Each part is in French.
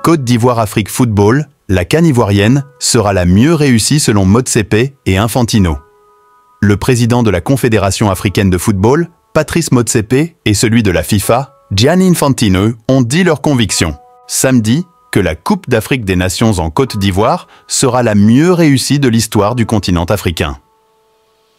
Côte d'Ivoire-Afrique Football, la CAN ivoirienne, sera la mieux réussie selon Motsepe et Infantino. Le président de la Confédération africaine de football, Patrice Motsepe, et celui de la FIFA, Gianni Infantino, ont dit leur conviction, samedi, que la Coupe d'Afrique des Nations en Côte d'Ivoire sera la mieux réussie de l'histoire du continent africain.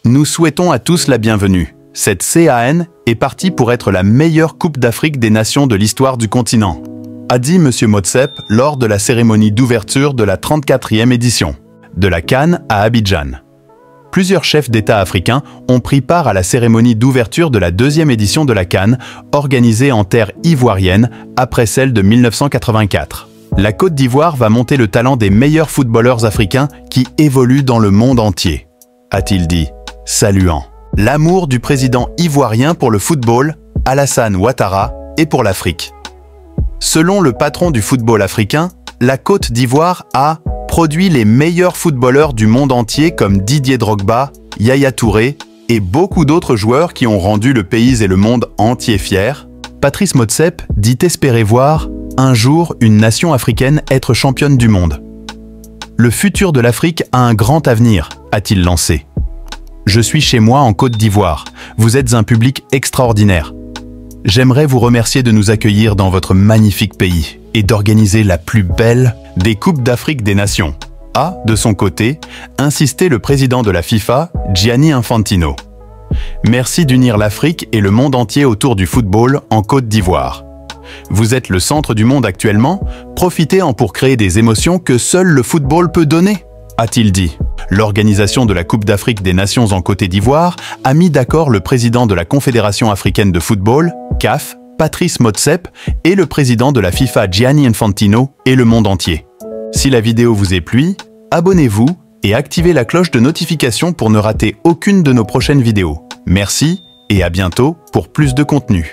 Nous souhaitons à tous la bienvenue. Cette CAN est partie pour être la meilleure Coupe d'Afrique des Nations de l'histoire du continent, a dit M. Motsepe lors de la cérémonie d'ouverture de la 34e édition de la CAN à Abidjan. Plusieurs chefs d'État africains ont pris part à la cérémonie d'ouverture de la deuxième édition de la CAN, organisée en terre ivoirienne après celle de 1984. La Côte d'Ivoire va monter le talent des meilleurs footballeurs africains qui évoluent dans le monde entier, a-t-il dit, saluant l'amour du président ivoirien pour le football, Alassane Ouattara, et pour l'Afrique. Selon le patron du football africain, la Côte d'Ivoire a produit les meilleurs footballeurs du monde entier comme Didier Drogba, Yaya Touré et beaucoup d'autres joueurs qui ont rendu le pays et le monde entier fiers. Patrice Motsepe dit espérer voir un jour une nation africaine être championne du monde. Le futur de l'Afrique a un grand avenir, a-t-il lancé. Je suis chez moi en Côte d'Ivoire. Vous êtes un public extraordinaire. J'aimerais vous remercier de nous accueillir dans votre magnifique pays et d'organiser la plus belle des Coupes d'Afrique des Nations, a, de son côté, insisté le président de la FIFA, Gianni Infantino. Merci d'unir l'Afrique et le monde entier autour du football en Côte d'Ivoire. Vous êtes le centre du monde actuellement, profitez-en pour créer des émotions que seul le football peut donner, a-t-il dit. L'organisation de la Coupe d'Afrique des Nations en Côte d'Ivoire a mis d'accord le président de la Confédération africaine de football, CAF, Patrice Motsepe, et le président de la FIFA Gianni Infantino et le monde entier. Si la vidéo vous est plu, abonnez-vous et activez la cloche de notification pour ne rater aucune de nos prochaines vidéos. Merci et à bientôt pour plus de contenu.